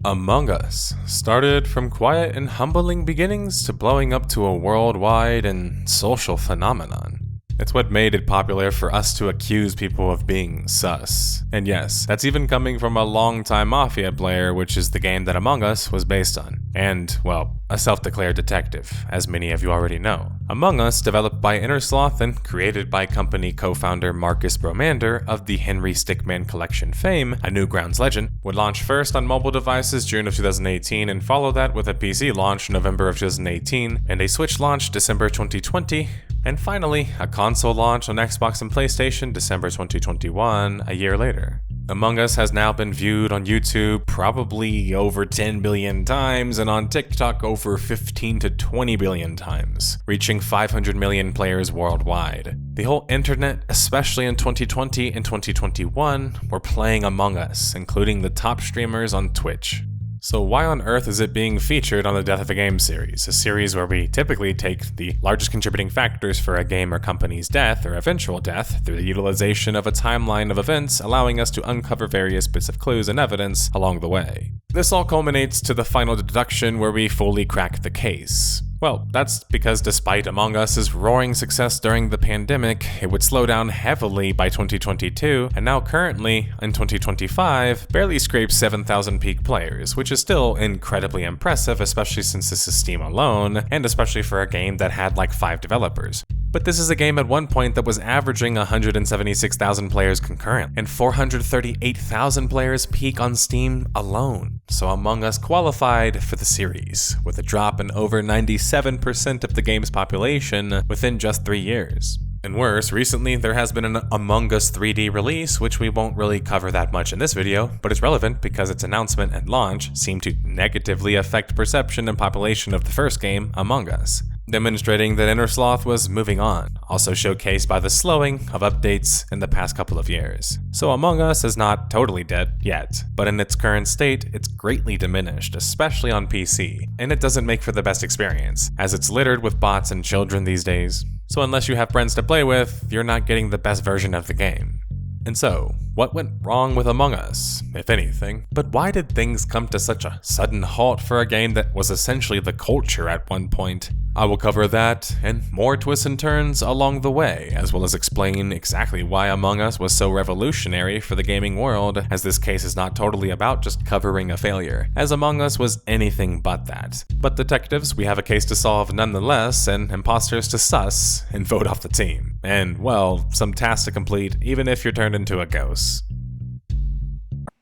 Among Us started from quiet and humbling beginnings to blowing up to a worldwide and social phenomenon. It's what made it popular for us to accuse people of being sus. And yes, that's even coming from a longtime Mafia player, which is the game that Among Us was based on. And, well, a self-declared detective, as many of you already know. Among Us, developed by nerdSlayer and created by company co-founder Marcus Bromander of the Henry Stickmin Collection fame, a Newgrounds legend, would launch first on mobile devices June of 2018 and follow that with a PC launch November of 2018 and a Switch launch December 2020, and finally, a console launch on Xbox and PlayStation December 2021, a year later. Among Us has now been viewed on YouTube probably over 10 billion times and on TikTok over 15 to 20 billion times, reaching 500 million players worldwide. The whole internet, especially in 2020 and 2021, were playing Among Us, including the top streamers on Twitch. So why on earth is it being featured on the Death of a Game series, a series where we typically take the largest contributing factors for a game or company's death or eventual death through the utilization of a timeline of events, allowing us to uncover various bits of clues and evidence along the way. This all culminates to the final deduction where we fully crack the case. Well, that's because despite Among Us's roaring success during the pandemic, it would slow down heavily by 2022, and now currently, in 2025, barely scrapes 7,000 peak players, which is still incredibly impressive, especially since this is Steam alone, and especially for a game that had like 5 developers. But this is a game at one point that was averaging 176,000 players concurrent, and 438,000 players peak on Steam alone. So Among Us qualified for the series, with a drop in over 97% of the game's population within just 3 years. And worse, recently there has been an Among Us 3D release, which we won't really cover that much in this video, but it's relevant because its announcement and launch seemed to negatively affect perception and population of the first game, Among Us, demonstrating that nerdSlayer was moving on, also showcased by the slowing of updates in the past couple of years. So Among Us is not totally dead yet, but in its current state, it's greatly diminished, especially on PC, and it doesn't make for the best experience, as it's littered with bots and children these days. So unless you have friends to play with, you're not getting the best version of the game. And so, what went wrong with Among Us, if anything? But why did things come to such a sudden halt for a game that was essentially the culture at one point? I will cover that and more twists and turns along the way, as well as explain exactly why Among Us was so revolutionary for the gaming world, as this case is not totally about just covering a failure, as Among Us was anything but that. But detectives, we have a case to solve nonetheless, and imposters to suss and vote off the team. And, well, some tasks to complete, even if you're turned into a ghost.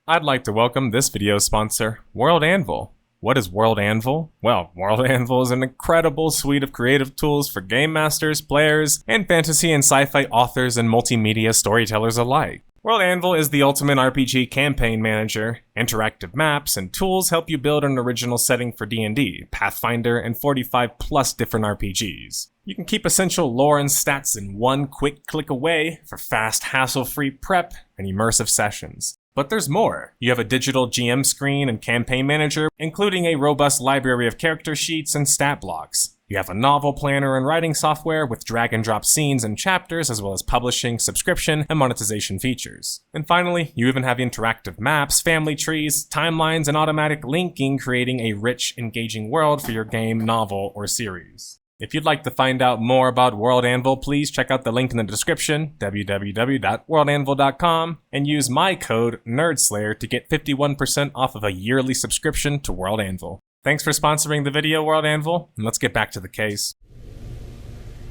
I'd like to welcome this video's sponsor, World Anvil. What is World Anvil? Well, World Anvil is an incredible suite of creative tools for game masters, players, and fantasy and sci-fi authors and multimedia storytellers alike. World Anvil is the ultimate RPG campaign manager. Interactive maps and tools help you build an original setting for D&D, Pathfinder, and 45 plus different RPGs. You can keep essential lore and stats in one quick click away for fast, hassle-free prep and immersive sessions. But there's more. You have a digital GM screen and campaign manager, including a robust library of character sheets and stat blocks. You have a novel planner and writing software with drag and drop scenes and chapters, as well as publishing, subscription, and monetization features. And finally, you even have interactive maps, family trees, timelines, and automatic linking, creating a rich, engaging world for your game, novel, or series. If you'd like to find out more about World Anvil, please check out the link in the description, www.worldanvil.com, and use my code nerdSlayer to get 51% off of a yearly subscription to World Anvil. Thanks for sponsoring the video, World Anvil, and let's get back to the case.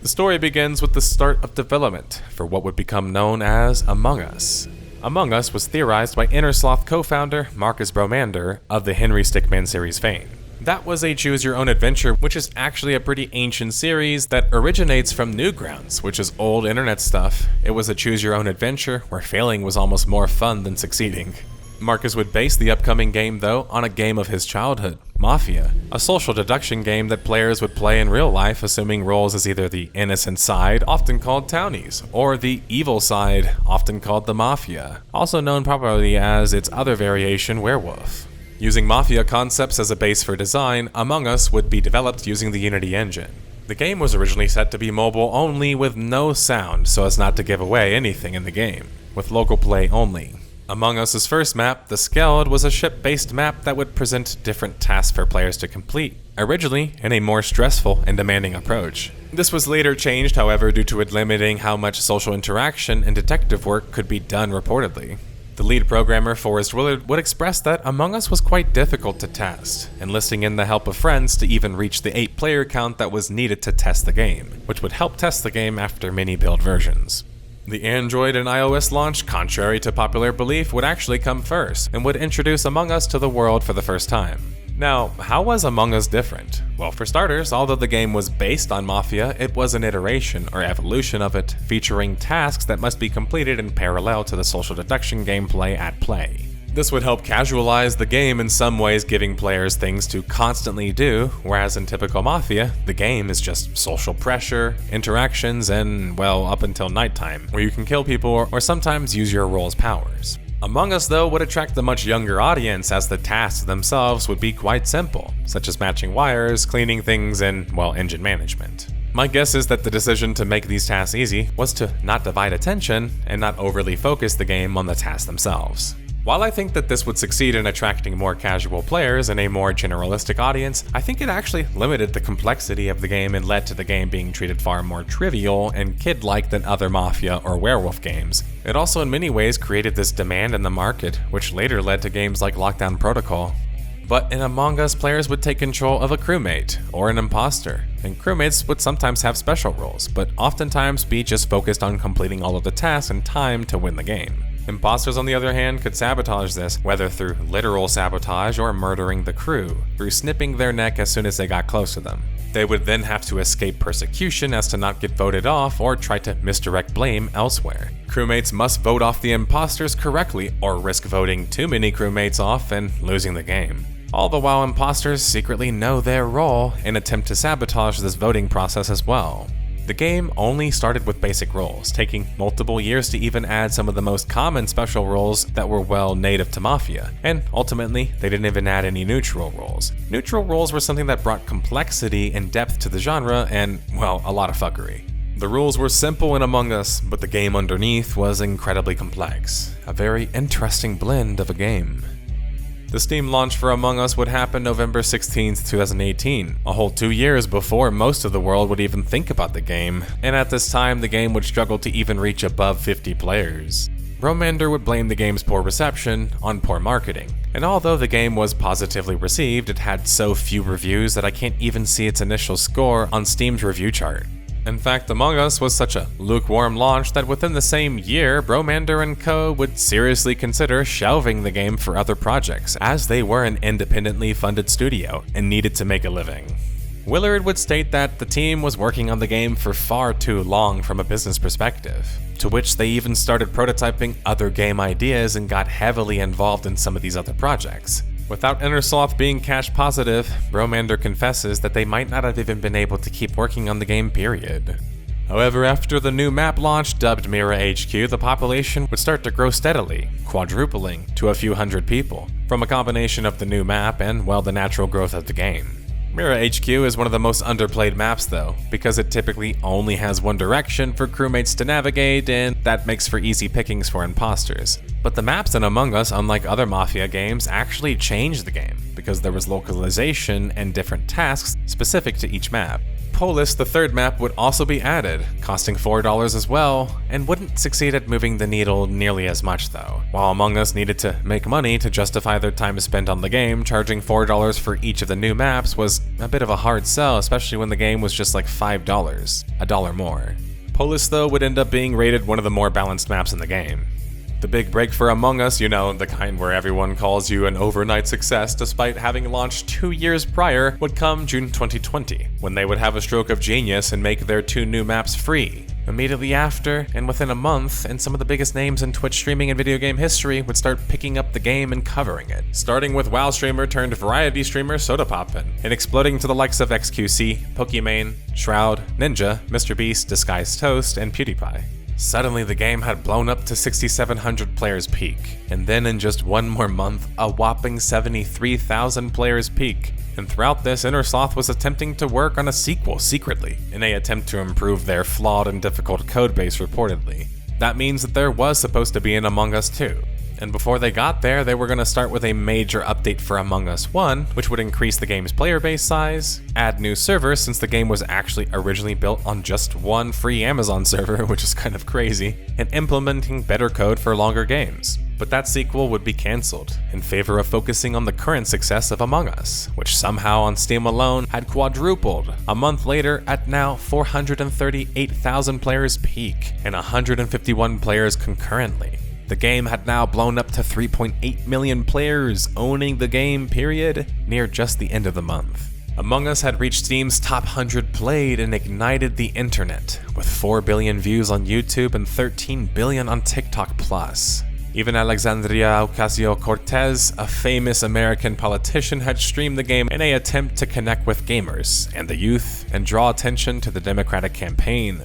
The story begins with the start of development for what would become known as Among Us. Among Us was theorized by nerdSlayer co-founder Marcus Bromander of the Henry Stickmin series fame. That was a choose-your-own-adventure, which is actually a pretty ancient series that originates from Newgrounds, which is old internet stuff. It was a choose-your-own-adventure where failing was almost more fun than succeeding. Marcus would base the upcoming game, though, on a game of his childhood, Mafia, a social deduction game that players would play in real life, assuming roles as either the innocent side, often called townies, or the evil side, often called the Mafia, also known properly as its other variation, Werewolf. Using Mafia concepts as a base for design, Among Us would be developed using the Unity engine. The game was originally set to be mobile only with no sound so as not to give away anything in the game, with local play only. Among Us's first map, the Skeld, was a ship-based map that would present different tasks for players to complete, originally in a more stressful and demanding approach. This was later changed, however, due to it limiting how much social interaction and detective work could be done reportedly. The lead programmer, Forrest Willard, would express that Among Us was quite difficult to test, enlisting in the help of friends to even reach the 8-player count that was needed to test the game, which would help test the game after many build versions. The Android and iOS launch, contrary to popular belief, would actually come first, and would introduce Among Us to the world for the first time. Now, how was Among Us different? Well, for starters, although the game was based on Mafia, it was an iteration or evolution of it, featuring tasks that must be completed in parallel to the social deduction gameplay at play. This would help casualize the game in some ways, giving players things to constantly do, whereas in typical Mafia, the game is just social pressure, interactions, and, well, up until nighttime, where you can kill people or sometimes use your role's powers. Among Us, though, would attract a much younger audience, as the tasks themselves would be quite simple, such as matching wires, cleaning things, and, well, engine management. My guess is that the decision to make these tasks easy was to not divide attention and not overly focus the game on the tasks themselves. While I think that this would succeed in attracting more casual players and a more generalistic audience, I think it actually limited the complexity of the game and led to the game being treated far more trivial and kid-like than other Mafia or Werewolf games. It also in many ways created this demand in the market, which later led to games like Lockdown Protocol. But in Among Us, players would take control of a crewmate or an imposter, and crewmates would sometimes have special roles, but oftentimes be just focused on completing all of the tasks in time to win the game. Imposters, on the other hand, could sabotage this, whether through literal sabotage or murdering the crew, through snipping their neck as soon as they got close to them. They would then have to escape persecution as to not get voted off or try to misdirect blame elsewhere. Crewmates must vote off the imposters correctly or risk voting too many crewmates off and losing the game. All the while imposters secretly know their role and attempt to sabotage this voting process as well. The game only started with basic roles, taking multiple years to even add some of the most common special roles that were well native to Mafia, and ultimately they didn't even add any neutral roles. Neutral roles were something that brought complexity and depth to the genre and, well, a lot of fuckery. The rules were simple in Among Us, but the game underneath was incredibly complex. A very interesting blend of a game. The Steam launch for Among Us would happen November 16, 2018, a whole 2 years before most of the world would even think about the game, and at this time the game would struggle to even reach above 50 players. Bromander would blame the game's poor reception on poor marketing, and although the game was positively received, it had so few reviews that I can't even see its initial score on Steam's review chart. In fact, Among Us was such a lukewarm launch that within the same year, Bromander and co. would seriously consider shelving the game for other projects, as they were an independently funded studio and needed to make a living. Willard would state that the team was working on the game for far too long from a business perspective, to which they even started prototyping other game ideas and got heavily involved in some of these other projects. Without Innersloth being cash positive, Bromander confesses that they might not have even been able to keep working on the game, period. However, after the new map launch, dubbed Mira HQ, the population would start to grow steadily, quadrupling to a few hundred people, from a combination of the new map and, well, the natural growth of the game. Mira HQ is one of the most underplayed maps though, because it typically only has one direction for crewmates to navigate, and that makes for easy pickings for imposters. But the maps in Among Us, unlike other Mafia games, actually changed the game, because there was localization and different tasks specific to each map. Polis, the third map, would also be added, costing $4 as well, and wouldn't succeed at moving the needle nearly as much though. While Among Us needed to make money to justify their time spent on the game, charging $4 for each of the new maps was a bit of a hard sell, especially when the game was just like $5, a dollar more. Polis though would end up being rated one of the more balanced maps in the game. The big break for Among Us, you know, the kind where everyone calls you an overnight success despite having launched 2 years prior, would come June 2020, when they would have a stroke of genius and make their 2 new maps free. Immediately after, and within a month, and some of the biggest names in Twitch streaming and video game history would start picking up the game and covering it, starting with WoW streamer turned variety streamer Sodapoppin, and exploding to the likes of XQC, Pokimane, Shroud, Ninja, MrBeast, Disguised Toast, and PewDiePie. Suddenly the game had blown up to 6,700 players peak, and then in just one more month, a whopping 73,000 players peak. And throughout this, Innersloth was attempting to work on a sequel secretly, in an attempt to improve their flawed and difficult codebase reportedly. That means that there was supposed to be an Among Us 2. And before they got there, they were going to start with a major update for Among Us 1, which would increase the game's player base size, add new servers since the game was actually originally built on just one free Amazon server, which is kind of crazy, and implementing better code for longer games. But that sequel would be cancelled in favor of focusing on the current success of Among Us, which somehow on Steam alone had quadrupled a month later at now 438,000 players peak and 151 players concurrently. The game had now blown up to 3.8 million players owning the game, period, near just the end of the month. Among Us had reached Steam's top 100 played and ignited the internet, with 4 billion views on YouTube and 13 billion on TikTok+. Even Alexandria Ocasio-Cortez, a famous American politician, had streamed the game in an attempt to connect with gamers and the youth and draw attention to the Democratic campaign.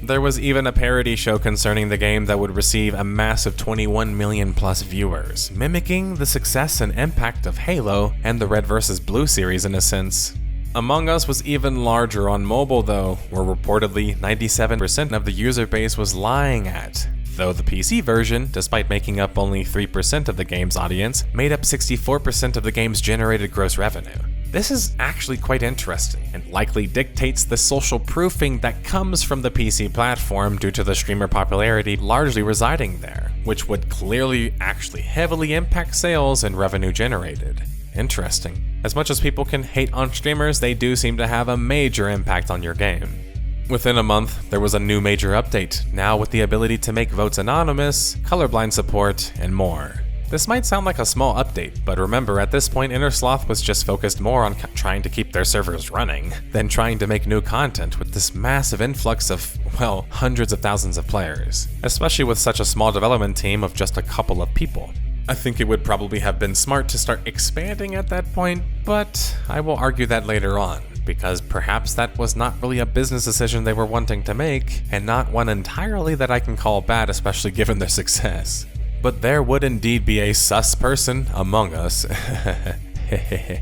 There was even a parody show concerning the game that would receive a massive 21 million plus viewers, mimicking the success and impact of Halo and the Red vs. Blue series in a sense. Among Us was even larger on mobile though, where reportedly 97% of the user base was lying at, though the PC version, despite making up only 3% of the game's audience, made up 64% of the game's generated gross revenue. This is actually quite interesting, and likely dictates the social proofing that comes from the PC platform due to the streamer popularity largely residing there, which would clearly actually heavily impact sales and revenue generated. Interesting. As much as people can hate on streamers, they do seem to have a major impact on your game. Within a month, there was a new major update, now with the ability to make votes anonymous, colorblind support, and more. This might sound like a small update, but remember at this point nerdSlayer was just focused more on trying to keep their servers running than trying to make new content with this massive influx of, well, hundreds of thousands of players, especially with such a small development team of just a couple of people. I think it would probably have been smart to start expanding at that point, but I will argue that later on, because perhaps that was not really a business decision they were wanting to make, and not one entirely that I can call bad, especially given their success. But there would indeed be a sus person among us.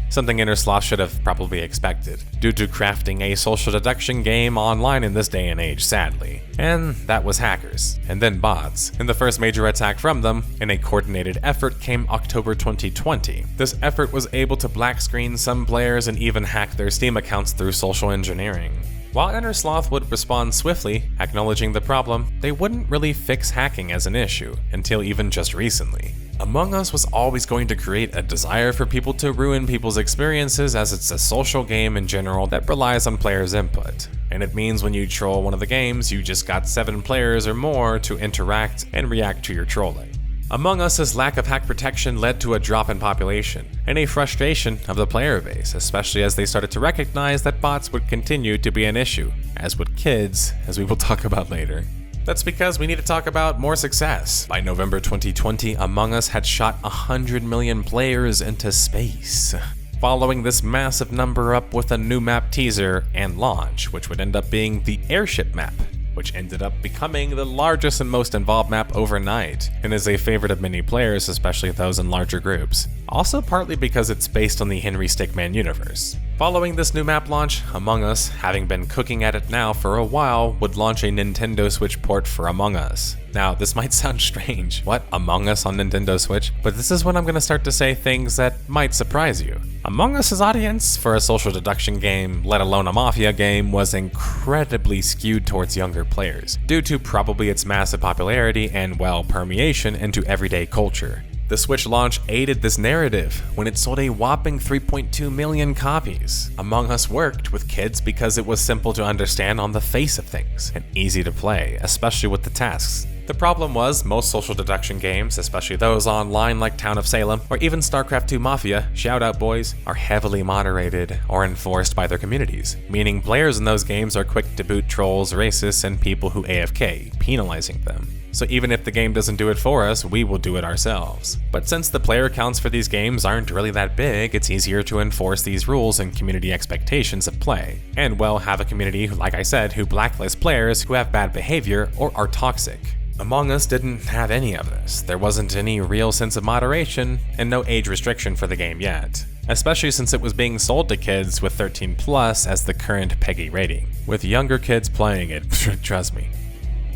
Something nerdSlayer should have probably expected, due to crafting a social deduction game online in this day and age, sadly. And that was hackers, and then bots. And the first major attack from them, in a coordinated effort, came October 2020. This effort was able to black screen some players and even hack their Steam accounts through social engineering. While nerdSlayer would respond swiftly, acknowledging the problem, they wouldn't really fix hacking as an issue, until even just recently. Among Us was always going to create a desire for people to ruin people's experiences, as it's a social game in general that relies on players' input. And it means when you troll one of the games, you just got 7 players or more to interact and react to your trolling. Among Us's lack of hack protection led to a drop in population, and a frustration of the player base, especially as they started to recognize that bots would continue to be an issue, as would kids, as we will talk about later. That's because we need to talk about more success. By November 2020, Among Us had shot 100 million players into space, following this massive number up with a new map teaser and launch, which would end up being the airship map, which ended up becoming the largest and most involved map overnight, and is a favorite of many players, especially those in larger groups. Also partly because it's based on the Henry Stickmin universe. Following this new map launch, Among Us, having been cooking at it now for a while, would launch a Nintendo Switch port for Among Us. Now, this might sound strange. What? Among Us on Nintendo Switch? But this is when I'm going to start to say things that might surprise you. Among Us's audience, for a social deduction game, let alone a mafia game, was incredibly skewed towards younger players, due to probably its massive popularity and, well, permeation into everyday culture. The Switch launch aided this narrative when it sold a whopping 3.2 million copies. Among Us worked with kids because it was simple to understand on the face of things and easy to play, especially with the tasks. The problem was, most social deduction games, especially those online like Town of Salem or even StarCraft II Mafia, shout out boys, are heavily moderated or enforced by their communities, meaning players in those games are quick to boot trolls, racists, and people who AFK, penalizing them. So even if the game doesn't do it for us, we will do it ourselves. But since the player counts for these games aren't really that big, it's easier to enforce these rules and community expectations of play. And well, have a community, like I said, who blacklist players who have bad behavior or are toxic. Among Us didn't have any of this. There wasn't any real sense of moderation, and no age restriction for the game yet. Especially since it was being sold to kids with 13 plus as the current PEGI rating, with younger kids playing it, trust me.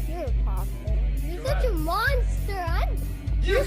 You're a such a monster. And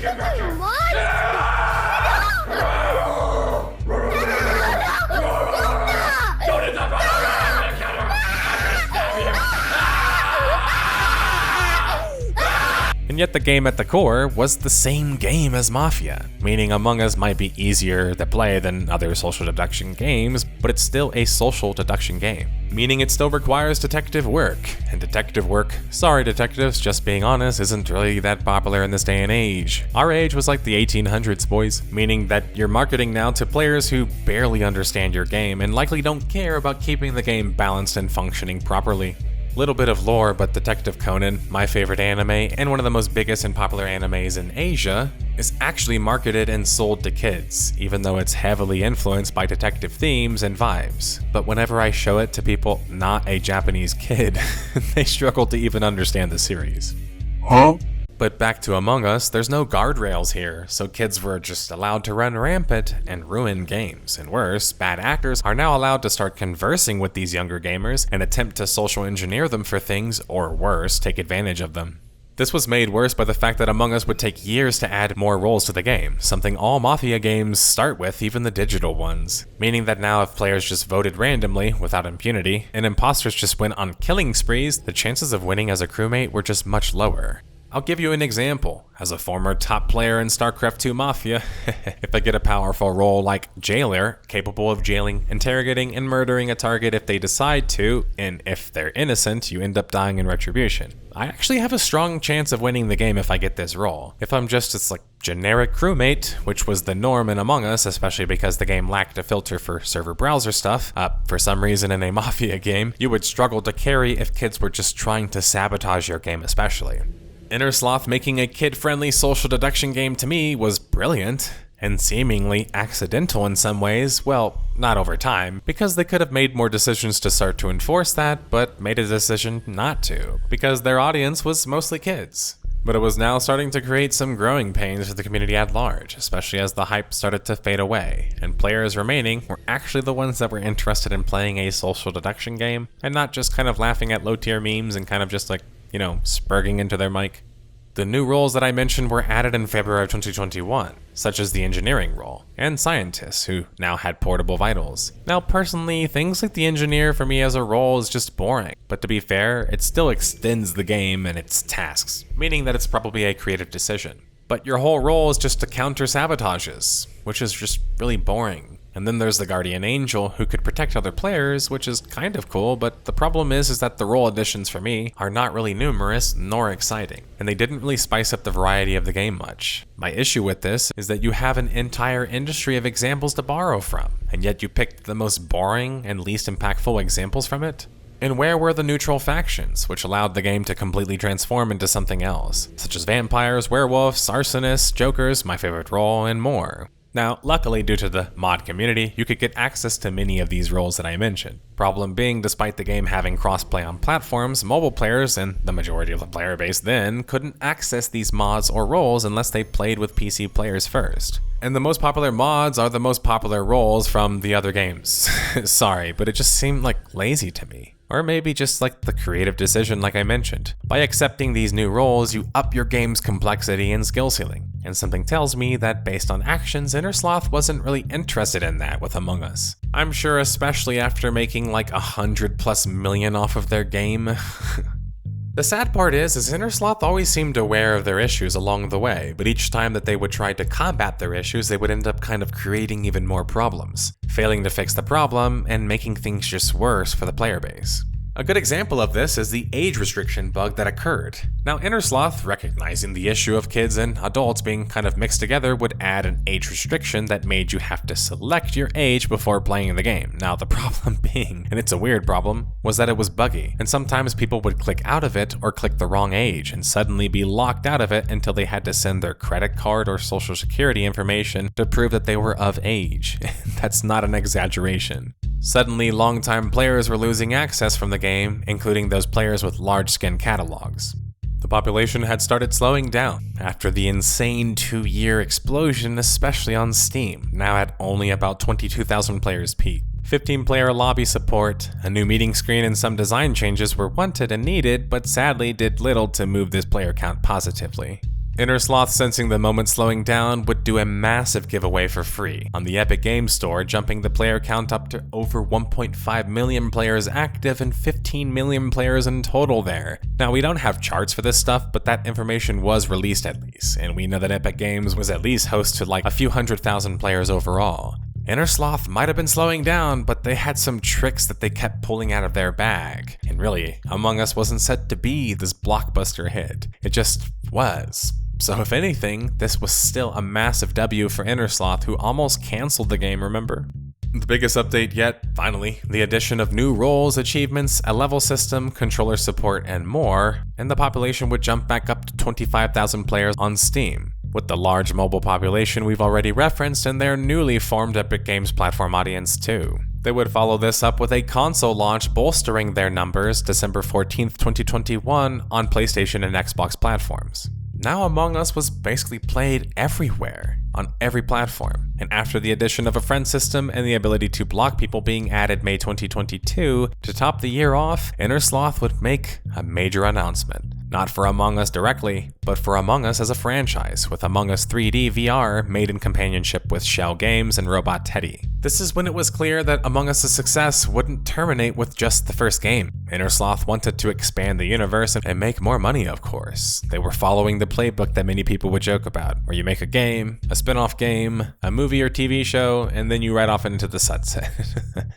yet the game at the core was the same game as Mafia, meaning Among Us might be easier to play than other social deduction games, but it's still a social deduction game, meaning it still requires detective work. And detective work, sorry detectives, just being honest, isn't really that popular in this day and age. Our age was like the 1800s, boys, meaning that you're marketing now to players who barely understand your game and likely don't care about keeping the game balanced and functioning properly. Little bit of lore, but Detective Conan, my favorite anime and one of the most biggest and popular animes in Asia, is actually marketed and sold to kids, even though it's heavily influenced by detective themes and vibes. But whenever I show it to people not a Japanese kid, they struggle to even understand the series. Huh? But back to Among Us, there's no guardrails here, so kids were just allowed to run rampant and ruin games. And worse, bad actors are now allowed to start conversing with these younger gamers and attempt to social engineer them for things, or worse, take advantage of them. This was made worse by the fact that Among Us would take years to add more roles to the game, something all Mafia games start with, even the digital ones. Meaning that now if players just voted randomly, without impunity, and imposters just went on killing sprees, the chances of winning as a crewmate were just much lower. I'll give you an example. As a former top player in StarCraft II Mafia, if I get a powerful role like Jailer, capable of jailing, interrogating, and murdering a target if they decide to, and if they're innocent, you end up dying in retribution. I actually have a strong chance of winning the game if I get this role. If I'm just this generic crewmate, which was the norm in Among Us, especially because the game lacked a filter for server browser stuff, for some reason in a Mafia game, you would struggle to carry if kids were just trying to sabotage your game especially. Innersloth making a kid-friendly social deduction game to me was brilliant, and seemingly accidental in some ways, well, not over time, because they could have made more decisions to start to enforce that, but made a decision not to, because their audience was mostly kids. But it was now starting to create some growing pains for the community at large, especially as the hype started to fade away, and players remaining were actually the ones that were interested in playing a social deduction game, and not just kind of laughing at low-tier memes and kind of just spurging into their mic. The new roles that I mentioned were added in February of 2021, such as the engineering role, and scientists, who now had portable vitals. Now personally, things like the engineer for me as a role is just boring, but to be fair, it still extends the game and its tasks, meaning that it's probably a creative decision. But your whole role is just to counter sabotages, which is just really boring. And then there's the Guardian Angel, who could protect other players, which is kind of cool, but the problem is that the role additions for me are not really numerous nor exciting, and they didn't really spice up the variety of the game much. My issue with this is that you have an entire industry of examples to borrow from, and yet you picked the most boring and least impactful examples from it? And where were the neutral factions, which allowed the game to completely transform into something else, such as vampires, werewolves, arsonists, jokers, my favorite role, and more? Now, luckily due to the mod community, you could get access to many of these roles that I mentioned. Problem being, despite the game having crossplay on platforms, mobile players, and the majority of the player base then, couldn't access these mods or roles unless they played with PC players first. And the most popular mods are the most popular roles from the other games. Sorry, but it just seemed lazy to me. Or maybe just the creative decision like I mentioned. By accepting these new roles, you up your game's complexity and skill ceiling. And something tells me that based on actions, Innersloth wasn't really interested in that with Among Us. I'm sure especially after making $100+ million off of their game. The sad part is Innersloth always seemed aware of their issues along the way, but each time that they would try to combat their issues, they would end up kind of creating even more problems, failing to fix the problem and making things just worse for the player base. A good example of this is the age restriction bug that occurred. Now, Innersloth, recognizing the issue of kids and adults being kind of mixed together, would add an age restriction that made you have to select your age before playing the game. Now, the problem being, and it's a weird problem, was that it was buggy, and sometimes people would click out of it or click the wrong age and suddenly be locked out of it until they had to send their credit card or social security information to prove that they were of age. That's not an exaggeration. Suddenly, longtime players were losing access from the game, including those players with large skin catalogs. The population had started slowing down after the insane 2-year explosion, especially on Steam, now at only about 22,000 players peak. 15-player lobby support, a new meeting screen, and some design changes were wanted and needed, but sadly did little to move this player count positively. Innersloth, sensing the moment slowing down, would do a massive giveaway for free on the Epic Games Store, jumping the player count up to over 1.5 million players active and 15 million players in total there. Now, we don't have charts for this stuff, but that information was released at least, and we know that Epic Games was at least host to like a few 100,000 players overall. Innersloth might have been slowing down, but they had some tricks that they kept pulling out of their bag. And really, Among Us wasn't set to be this blockbuster hit. It just was. So if anything, this was still a massive W for Innersloth, who almost canceled the game, remember? The biggest update yet, finally, the addition of new roles, achievements, a level system, controller support, and more, and the population would jump back up to 25,000 players on Steam. With the large mobile population we've already referenced and their newly formed Epic Games platform audience too. They would follow this up with a console launch bolstering their numbers December 14th, 2021 on PlayStation and Xbox platforms. Now Among Us was basically played everywhere, on every platform, and after the addition of a friend system and the ability to block people being added May 2022, to top the year off, Innersloth would make a major announcement. Not for Among Us directly, but for Among Us as a franchise, with Among Us 3D VR made in companionship with Shell Games and Robot Teddy. This is when it was clear that Among Us' success wouldn't terminate with just the first game. Innersloth wanted to expand the universe and make more money, of course. They were following the playbook that many people would joke about, where you make a game, a spin-off game, a movie or TV show, and then you ride off into the sunset.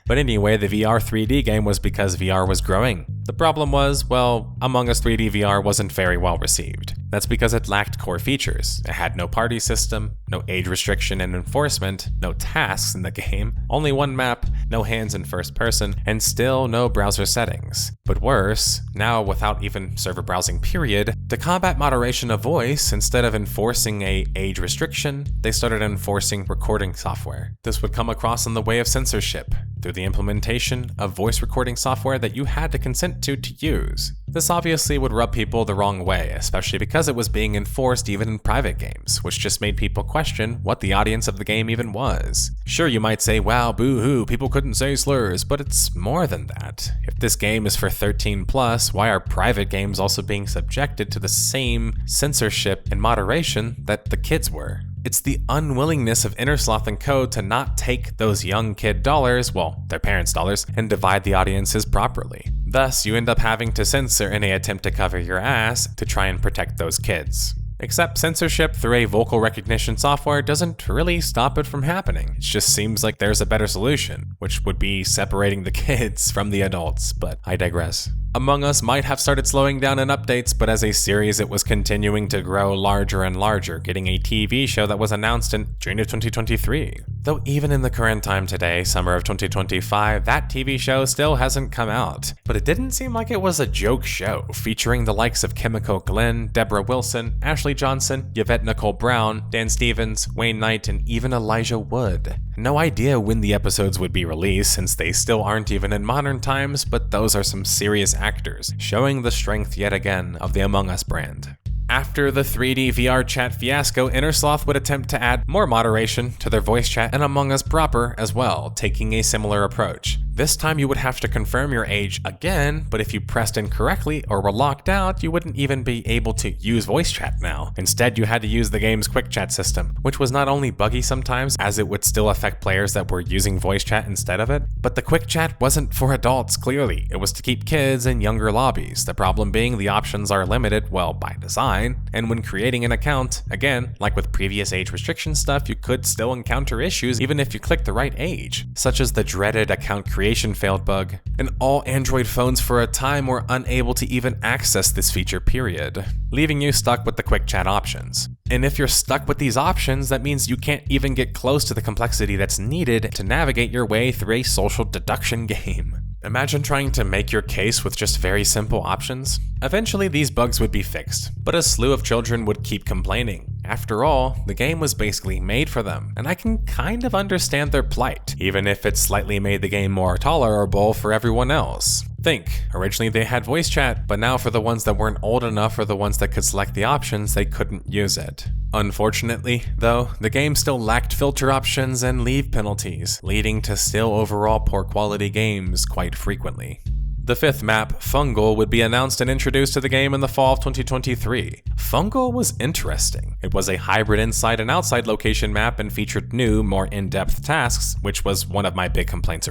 But anyway, the VR 3D game was because VR was growing. The problem was, well, Among Us 3D VR wasn't very well received. That's because it lacked core features. It had no party system, no age restriction and enforcement, no tasks in the game, only one map, no hands in first person, and still no browser settings. But worse, now without even server browsing period, to combat moderation of voice, instead of enforcing a age restriction, they started enforcing recording software. This would come across in the way of censorship, through the implementation of voice recording software that you had to consent to use. This obviously would rub people the wrong way, especially because it was being enforced even in private games, which just made people question what the audience of the game even was. Sure, you might say, wow, boo-hoo, people couldn't say slurs, but it's more than that. If this game is for 13 plus, why are private games also being subjected to the same censorship and moderation that the kids were? It's the unwillingness of Innersloth and co. to not take those young kid dollars, well, their parents' dollars, and divide the audiences properly. Thus, you end up having to censor in an attempt to cover your ass to try and protect those kids. Except censorship through a vocal recognition software doesn't really stop it from happening. It just seems like there's a better solution, which would be separating the kids from the adults, but I digress. Among Us might have started slowing down in updates, but as a series it was continuing to grow larger and larger, getting a TV show that was announced in June of 2023. Though even in the current time today, summer of 2025, that TV show still hasn't come out. But it didn't seem like it was a joke show, featuring the likes of Kimiko Glenn, Deborah Wilson, Ashley Johnson, Yvette Nicole Brown, Dan Stevens, Wayne Knight, and even Elijah Wood. No idea when the episodes would be released, since they still aren't even in modern times, but those are some serious actors, showing the strength yet again of the Among Us brand. After the 3D VR chat fiasco, Innersloth would attempt to add more moderation to their voice chat and Among Us proper as well, taking a similar approach. This time you would have to confirm your age again, but if you pressed incorrectly or were locked out, you wouldn't even be able to use voice chat now. Instead, you had to use the game's quick chat system, which was not only buggy sometimes, as it would still affect players that were using voice chat instead of it, but the quick chat wasn't for adults, clearly. It was to keep kids in younger lobbies. The problem being the options are limited, well, by design, and when creating an account, again, like with previous age restriction stuff, you could still encounter issues even if you click the right age, such as the dreaded account creation failed bug, and all Android phones for a time were unable to even access this feature period, leaving you stuck with the quick chat options. And if you're stuck with these options, that means you can't even get close to the complexity that's needed to navigate your way through a social deduction game. Imagine trying to make your case with just very simple options. Eventually these bugs would be fixed, but a slew of children would keep complaining. After all, the game was basically made for them, and I can kind of understand their plight, even if it slightly made the game more tolerable for everyone else. Think, originally they had voice chat, but now for the ones that weren't old enough or the ones that could select the options, they couldn't use it. Unfortunately, though, the game still lacked filter options and leave penalties, leading to still overall poor quality games quite frequently. The fifth map, Fungal, would be announced and introduced to the game in the fall of 2023. Fungal was interesting. It was a hybrid inside and outside location map and featured new, more in-depth tasks, which was one of my big complaints.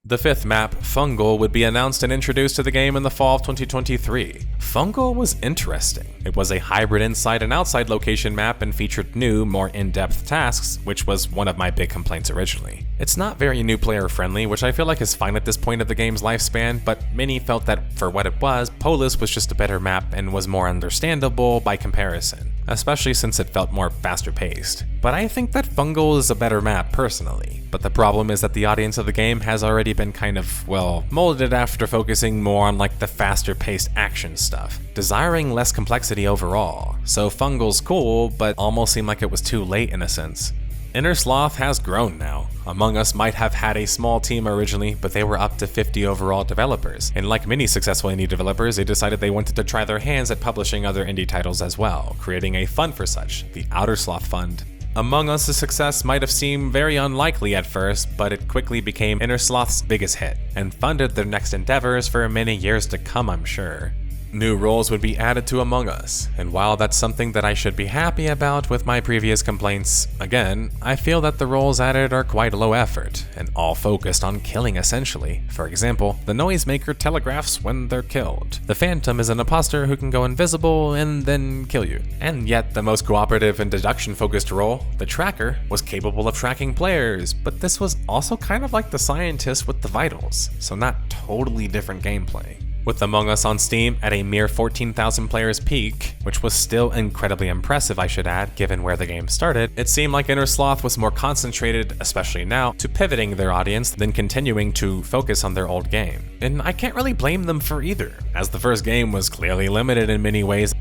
The fifth map, Fungal, would be announced and introduced to the game in the fall of 2023. Fungal was interesting. It was a hybrid inside and outside location map and featured new, more in-depth tasks, which was one of my big complaints originally. It's not very new player friendly, which I feel like is fine at this point of the game's lifespan, but many felt that for what it was, Polis was just a better map and was more understandable by comparison, especially since it felt more faster paced. But I think that Fungal is a better map personally. But the problem is that the audience of the game has already been kind of, well, molded after focusing more on like the faster paced action stuff, desiring less complexity overall. So Fungal's cool, but almost seemed like it was too late in a sense. Inner Sloth has grown now. Among Us might have had a small team originally, but they were up to 50 overall developers. And like many successful indie developers, they decided they wanted to try their hands at publishing other indie titles as well, creating a fund for such, the Outer Sloth Fund. Among Us' success might have seemed very unlikely at first, but it quickly became Inner Sloth's biggest hit, and funded their next endeavors for many years to come, I'm sure. New roles would be added to Among Us, and while that's something that I should be happy about with my previous complaints, again, I feel that the roles added are quite low effort, and all focused on killing essentially. For example, the Noisemaker telegraphs when they're killed. The Phantom is an imposter who can go invisible and then kill you. And yet the most cooperative and deduction-focused role, the Tracker, was capable of tracking players, but this was also kind of like the Scientist with the Vitals, so not totally different gameplay. With Among Us on Steam at a mere 14,000 players peak, which was still incredibly impressive I should add given where the game started, it seemed like Inner Sloth was more concentrated, especially now, to pivoting their audience than continuing to focus on their old game. And I can't really blame them for either, as the first game was clearly limited in many ways.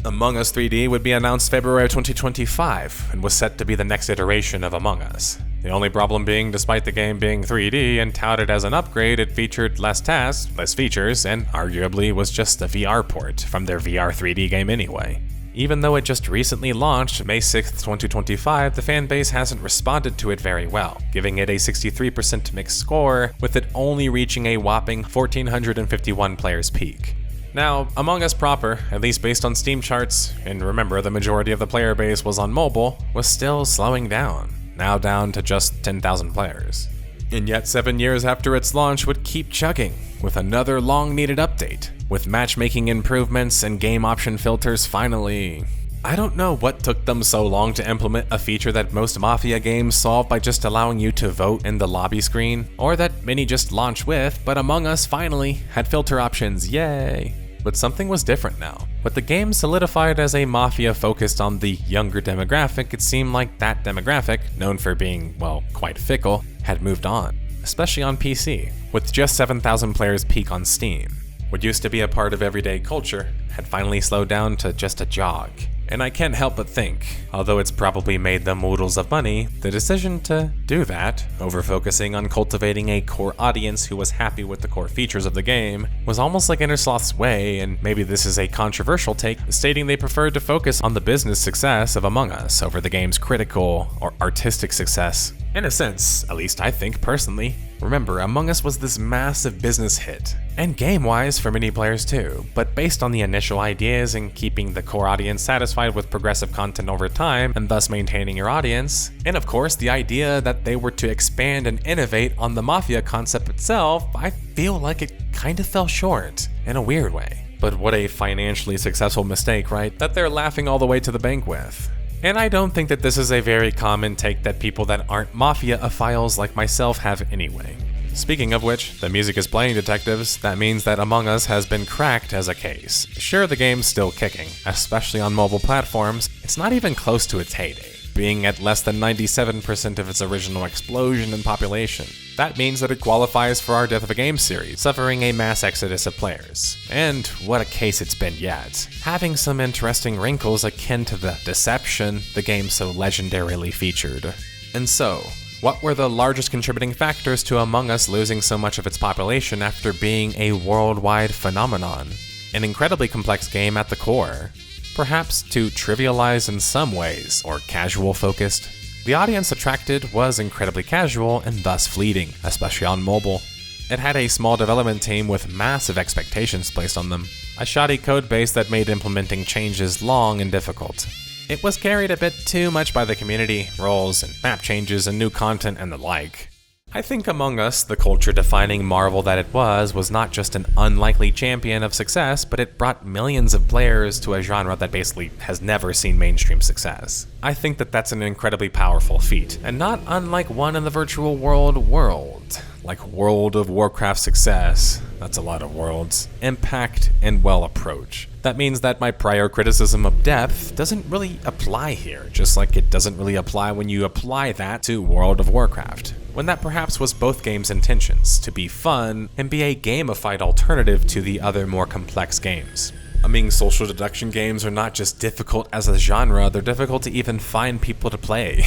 Among Us 3D would be announced February 2025 and was set to be the next iteration of Among Us. The only problem being, despite the game being 3D and touted as an upgrade, it featured less tasks, less features, and arguably was just a VR port from their VR 3D game anyway. Even though it just recently launched May 6th, 2025, the fanbase hasn't responded to it very well, giving it a 63% mixed score, with it only reaching a whopping 1,451 players peak. Now, Among Us proper, at least based on Steam charts, and remember the majority of the player base was on mobile, was still slowing down, now down to just 10,000 players. And yet 7 years after its launch would keep chugging, with another long-needed update, with matchmaking improvements and game option filters finally. I don't know what took them so long to implement a feature that most Mafia games solve by just allowing you to vote in the lobby screen, or that many just launch with, but Among Us finally had filter options, yay! But something was different now. With the game solidified as a Mafia focused on the younger demographic, it seemed like that demographic, known for being, well, quite fickle, had moved on, especially on PC, with just 7,000 players peak on Steam. What used to be a part of everyday culture had finally slowed down to just a jog. And I can't help but think, although it's probably made them oodles of money, the decision to do that, over focusing on cultivating a core audience who was happy with the core features of the game, was almost like Inner Sloth's way, and maybe this is a controversial take, stating they preferred to focus on the business success of Among Us over the game's critical or artistic success. In a sense, at least I think personally. Remember, Among Us was this massive business hit, and game-wise for many players too, but based on the initial ideas and keeping the core audience satisfied with progressive content over time, and thus maintaining your audience, and of course the idea that they were to expand and innovate on the Mafia concept itself, I feel like it kind of fell short, in a weird way. But what a financially successful mistake, right? That they're laughing all the way to the bank with. And I don't think that this is a very common take that people that aren't Mafia-ophiles like myself have anyway. Speaking of which, the music is playing, detectives. That means that Among Us has been cracked as a case. Sure, the game's still kicking, especially on mobile platforms. It's not even close to its heyday, being at less than 97% of its original explosion in population. That means that it qualifies for our Death of a Game series, suffering a mass exodus of players. And what a case it's been yet, having some interesting wrinkles akin to the deception the game so legendarily featured. And so, what were the largest contributing factors to Among Us losing so much of its population after being a worldwide phenomenon? An incredibly complex game at the core. Perhaps too trivialized in some ways, or casual focused. The audience attracted was incredibly casual and thus fleeting, especially on mobile. It had a small development team with massive expectations placed on them, a shoddy codebase that made implementing changes long and difficult. It was carried a bit too much by the community, roles, and map changes and new content and the like. I think Among Us, the culture-defining marvel that it was not just an unlikely champion of success, but it brought millions of players to a genre that basically has never seen mainstream success. I think that that's an incredibly powerful feat, and not unlike one in the virtual world. Like World of Warcraft success, that's a lot of worlds, impact, and well approach. That means that my prior criticism of depth doesn't really apply here, just like it doesn't really apply when you apply that to World of Warcraft, when that perhaps was both games' intentions, to be fun and be a gamified alternative to the other more complex games. I mean, social deduction games are not just difficult as a genre, they're difficult to even find people to play.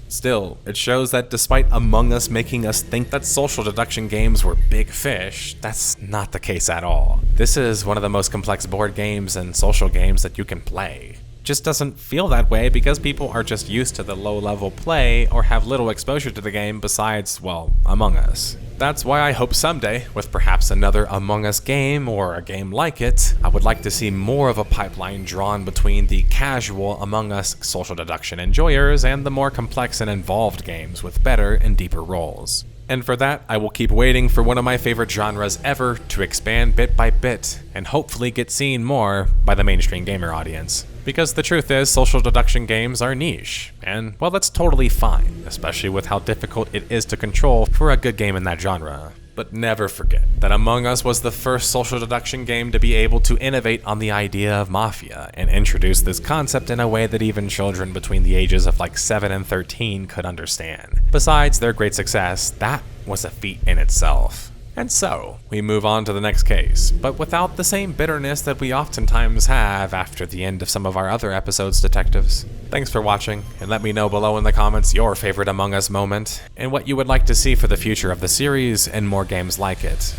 Still, it shows that despite Among Us making us think that social deduction games were big fish, that's not the case at all. This is one of the most complex board games and social games that you can play. Just doesn't feel that way because people are just used to the low-level play or have little exposure to the game besides, well, Among Us. That's why I hope someday, with perhaps another Among Us game or a game like it, I would like to see more of a pipeline drawn between the casual Among Us social deduction enjoyers and the more complex and involved games with better and deeper roles. And for that, I will keep waiting for one of my favorite genres ever to expand bit by bit and hopefully get seen more by the mainstream gamer audience. Because the truth is, social deduction games are niche, and well, that's totally fine, especially with how difficult it is to control for a good game in that genre. But never forget that Among Us was the first social deduction game to be able to innovate on the idea of mafia and introduce this concept in a way that even children between the ages of like 7 and 13 could understand. Besides their great success, that was a feat in itself. And so, we move on to the next case, but without the same bitterness that we oftentimes have after the end of some of our other episodes, detectives. Thanks for watching, and let me know below in the comments your favorite Among Us moment, and what you would like to see for the future of the series and more games like it.